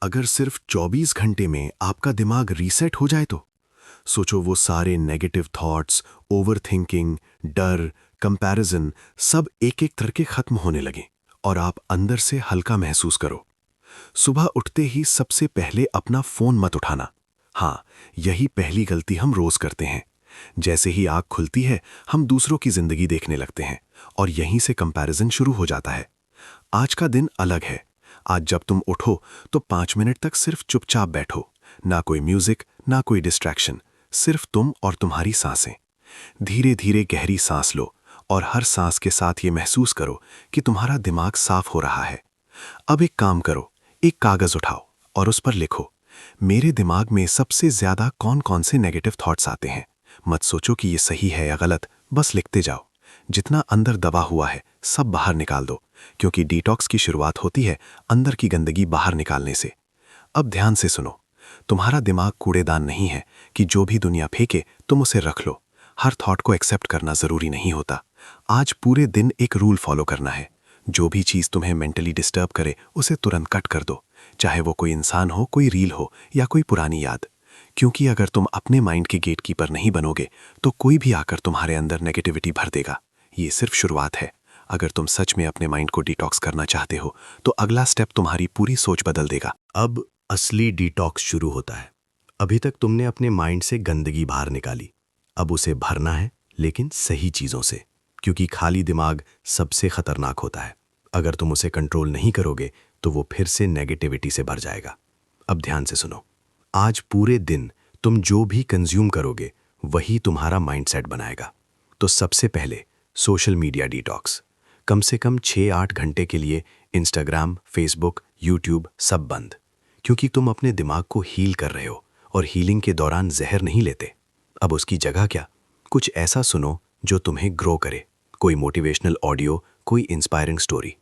अगर सिर्फ 24 घंटे में आपका दिमाग रीसेट हो जाए तो सोचो वो सारे नेगेटिव थॉट्स, ओवरथिंकिंग, डर, कंपैरिजन सब एक एक करके खत्म होने लगे और आप अंदर से हल्का महसूस करो। सुबह उठते ही सबसे पहले अपना फोन मत उठाना। हाँ, यही पहली गलती हम रोज करते हैं। जैसे ही आँख खुलती है हम दूसरों की जिंदगी देखने लगते हैं और यहीं से कंपैरिजन शुरू हो जाता है। आज का दिन अलग है। आज जब तुम उठो तो 5 मिनट तक सिर्फ चुपचाप बैठो। ना कोई म्यूजिक, ना कोई डिस्ट्रैक्शन, सिर्फ तुम और तुम्हारी सांसें। धीरे धीरे गहरी सांस लो और हर सांस के साथ ये महसूस करो कि तुम्हारा दिमाग साफ हो रहा है। अब एक काम करो, एक कागज उठाओ और उस पर लिखो, मेरे दिमाग में सबसे ज्यादा कौन कौन से नेगेटिव थॉट्स आते हैं। मत सोचो कि ये सही है या गलत, बस लिखते जाओ। जितना अंदर दबा हुआ है सब बाहर निकाल दो, क्योंकि डिटॉक्स की शुरुआत होती है अंदर की गंदगी बाहर निकालने से। अब ध्यान से सुनो, तुम्हारा दिमाग कूड़ेदान नहीं है कि जो भी दुनिया फेंके तुम उसे रख लो। हर थॉट को एक्सेप्ट करना जरूरी नहीं होता। आज पूरे दिन एक रूल फॉलो करना है, जो भी चीज तुम्हें मेंटली डिस्टर्ब करे उसे तुरंत कट कर दो, चाहे वो कोई इंसान हो, कोई रील हो या कोई पुरानी याद। क्योंकि अगर तुम अपने माइंड के गेटकीपर नहीं बनोगे तो कोई भी आकर तुम्हारे अंदर नेगेटिविटी भर देगा। ये सिर्फ शुरुआत है। अगर तुम सच में अपने माइंड को डिटॉक्स करना चाहते हो तो अगला स्टेप तुम्हारी पूरी सोच बदल देगा। अब असली डिटॉक्स शुरू होता है। अभी तक तुमने अपने माइंड से गंदगी बाहर निकाली, अब उसे भरना है, लेकिन सही चीज़ों से, क्योंकि खाली दिमाग सबसे खतरनाक होता है। अगर तुम उसे कंट्रोल नहीं करोगे तो वो फिर से नेगेटिविटी से भर जाएगा। अब ध्यान से सुनो, आज पूरे दिन तुम जो भी कंज्यूम करोगे वही तुम्हारा माइंडसेट बनाएगा। तो सबसे पहले सोशल मीडिया डिटॉक्स। कम से कम 6-8 घंटे के लिए इंस्टाग्राम, फेसबुक, यूट्यूब सब बंद, क्योंकि तुम अपने दिमाग को हील कर रहे हो और हीलिंग के दौरान जहर नहीं लेते। अब उसकी जगह क्या, कुछ ऐसा सुनो जो तुम्हें ग्रो करे, कोई मोटिवेशनल ऑडियो, कोई इंस्पायरिंग स्टोरी,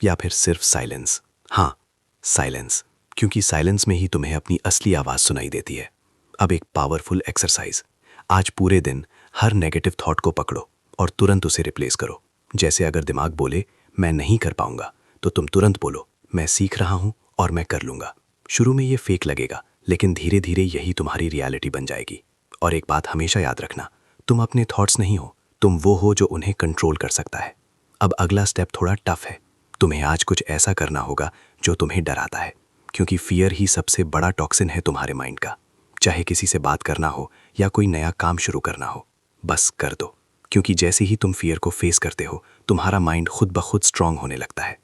या फिर सिर्फ साइलेंस। हाँ, साइलेंस, क्योंकि साइलेंस में ही तुम्हें अपनी असली आवाज़ सुनाई देती है। अब एक पावरफुल एक्सरसाइज। आज पूरे दिन हर नेगेटिव थॉट को पकड़ो और तुरंत उसे रिप्लेस करो। जैसे अगर दिमाग बोले मैं नहीं कर पाऊंगा तो तुम तुरंत बोलो मैं सीख रहा हूं और मैं कर लूंगा। शुरू में ये फेक लगेगा, लेकिन धीरे धीरे यही तुम्हारी रियलिटी बन जाएगी। और एक बात हमेशा याद रखना, तुम अपने थॉट्स नहीं हो, तुम वो हो जो उन्हें कंट्रोल कर सकता है। अब अगला स्टेप थोड़ा टफ है। तुम्हें आज कुछ ऐसा करना होगा जो तुम्हें डराता है, क्योंकि फियर ही सबसे बड़ा टॉक्सिन है तुम्हारे माइंड का। चाहे किसी से बात करना हो या कोई नया काम शुरू करना हो, बस कर दो, क्योंकि जैसे ही तुम फियर को फेस करते हो तुम्हारा माइंड खुद ब खुद स्ट्रांग होने लगता है।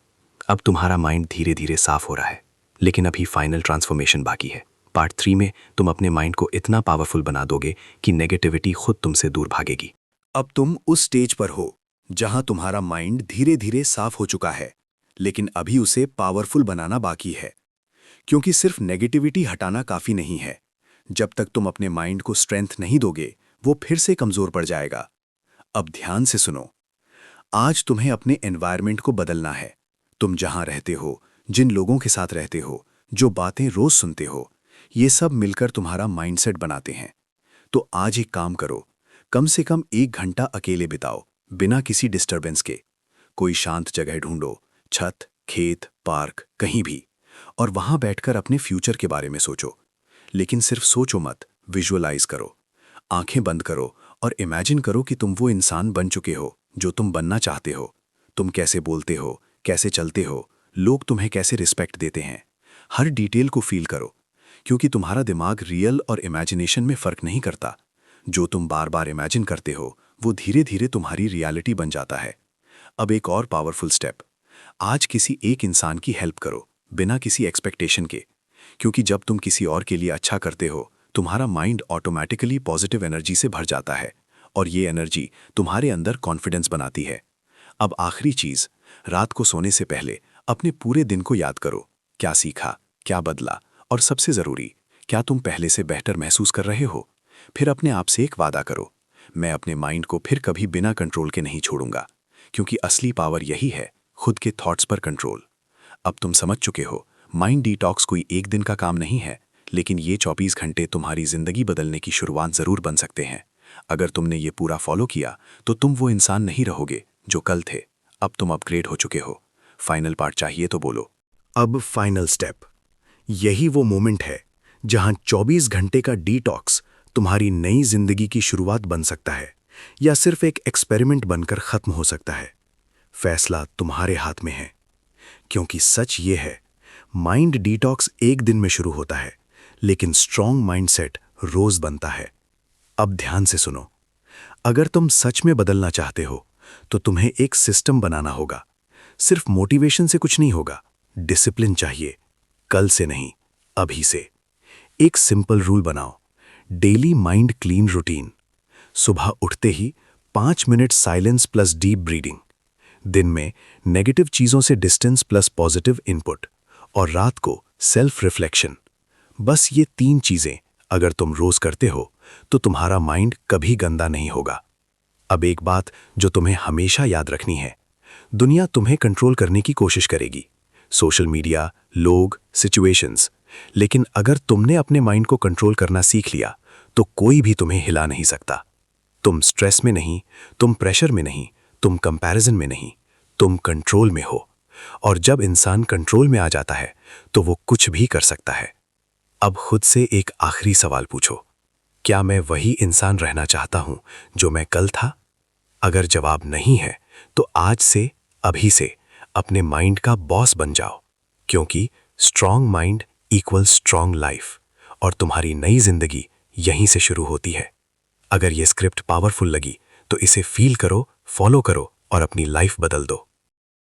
अब तुम्हारा माइंड धीरे धीरे साफ हो रहा है, लेकिन अभी फाइनल ट्रांसफॉर्मेशन बाकी है। पार्ट 3 में तुम अपने माइंड को इतना पावरफुल बना दोगे कि नेगेटिविटी खुद तुमसे दूर भागेगी। अब तुम उस स्टेज पर हो जहां तुम्हारा माइंड धीरे धीरे साफ हो चुका है, लेकिन अभी उसे पावरफुल बनाना बाकी है। क्योंकि सिर्फ नेगेटिविटी हटाना काफी नहीं है। जब तक तुम अपने माइंड को स्ट्रेंथ नहीं दोगे वो फिर से कमजोर पड़ जाएगा। अब ध्यान से सुनो, आज तुम्हें अपने एनवायरनमेंट को बदलना है। तुम जहां रहते हो, जिन लोगों के साथ रहते हो, जो बातें रोज सुनते हो, ये सब मिलकर तुम्हारा माइंडसेट बनाते हैं। तो आज एक काम करो, कम से कम 1 घंटा अकेले बिताओ, बिना किसी डिस्टरबेंस के। कोई शांत जगह ढूंढो, छत, खेत, पार्क, कहीं भी, और वहां बैठकर अपने फ्यूचर के बारे में सोचो। लेकिन सिर्फ सोचो मत, विजुअलाइज करो। आंखें बंद करो और इमेजिन करो कि तुम वो इंसान बन चुके हो जो तुम बनना चाहते हो। तुम कैसे बोलते हो, कैसे चलते हो, लोग तुम्हें कैसे रिस्पेक्ट देते हैं। हर डिटेल को फील करो, क्योंकि तुम्हारा दिमाग रियल और इमेजिनेशन में फर्क नहीं करता। जो तुम बार बार इमेजिन करते हो वो धीरे धीरे तुम्हारी रियलिटी बन जाता है। अब एक और पावरफुल स्टेप, आज किसी एक इंसान की हेल्प करो बिना किसी एक्सपेक्टेशन के, क्योंकि जब तुम किसी और के लिए अच्छा करते हो तुम्हारा माइंड ऑटोमेटिकली पॉजिटिव एनर्जी से भर जाता है और ये एनर्जी तुम्हारे अंदर कॉन्फिडेंस बनाती है। अब आखिरी चीज, रात को सोने से पहले अपने पूरे दिन को याद करो। क्या सीखा, क्या बदला, और सबसे जरूरी, क्या तुम पहले से बेहतर महसूस कर रहे हो। फिर अपने आप से एक वादा करो, मैं अपने माइंड को फिर कभी बिना कंट्रोल के नहीं छोड़ूंगा, क्योंकि असली पावर यही है, खुद के थॉट्स पर कंट्रोल। अब तुम समझ चुके हो, माइंड डिटॉक्स कोई एक दिन का काम नहीं है, लेकिन ये 24 घंटे तुम्हारी जिंदगी बदलने की शुरुआत जरूर बन सकते हैं। अगर तुमने ये पूरा फॉलो किया तो तुम वो इंसान नहीं रहोगे जो कल थे, अब तुम अपग्रेड हो चुके हो। फाइनल पार्ट चाहिए तो बोलो। अब फाइनल स्टेप, यही वो मोमेंट है जहां 24 घंटे का डिटॉक्स तुम्हारी नई जिंदगी की शुरुआत बन सकता है या सिर्फ एक एक्सपेरिमेंट बनकर खत्म हो सकता है। फैसला तुम्हारे हाथ में है, क्योंकि सच ये है, माइंड डिटॉक्स एक दिन में शुरू होता है, लेकिन स्ट्रॉन्ग माइंडसेट रोज बनता है। अब ध्यान से सुनो, अगर तुम सच में बदलना चाहते हो तो तुम्हें एक सिस्टम बनाना होगा। सिर्फ मोटिवेशन से कुछ नहीं होगा, डिसिप्लिन चाहिए। कल से नहीं, अभी से। एक सिंपल रूल बनाओ, डेली माइंड क्लीन रूटीन। सुबह उठते ही 5 minute silence plus deep breathing, दिन में नेगेटिव चीजों से डिस्टेंस प्लस पॉजिटिव इनपुट, और रात को सेल्फ रिफ्लेक्शन। बस ये 3 चीजें अगर तुम रोज करते हो तो तुम्हारा माइंड कभी गंदा नहीं होगा। अब एक बात जो तुम्हें हमेशा याद रखनी है, दुनिया तुम्हें कंट्रोल करने की कोशिश करेगी, सोशल मीडिया, लोग, सिचुएशंस, लेकिन अगर तुमने अपने माइंड को कंट्रोल करना सीख लिया तो कोई भी तुम्हें हिला नहीं सकता। तुम स्ट्रेस में नहीं, तुम प्रेशर में नहीं, तुम कंपैरिजन में नहीं, तुम कंट्रोल में हो। और जब इंसान कंट्रोल में आ जाता है तो वो कुछ भी कर सकता है। अब खुद से एक आखिरी सवाल पूछो, क्या मैं वही इंसान रहना चाहता हूं जो मैं कल था? अगर जवाब नहीं है तो आज से, अभी से अपने माइंड का बॉस बन जाओ, क्योंकि strong mind equal strong life, और तुम्हारी नई जिंदगी यहीं से शुरू होती है। अगर ये स्क्रिप्ट पावरफुल लगी तो इसे फील करो, फॉलो करो और अपनी लाइफ बदल दो।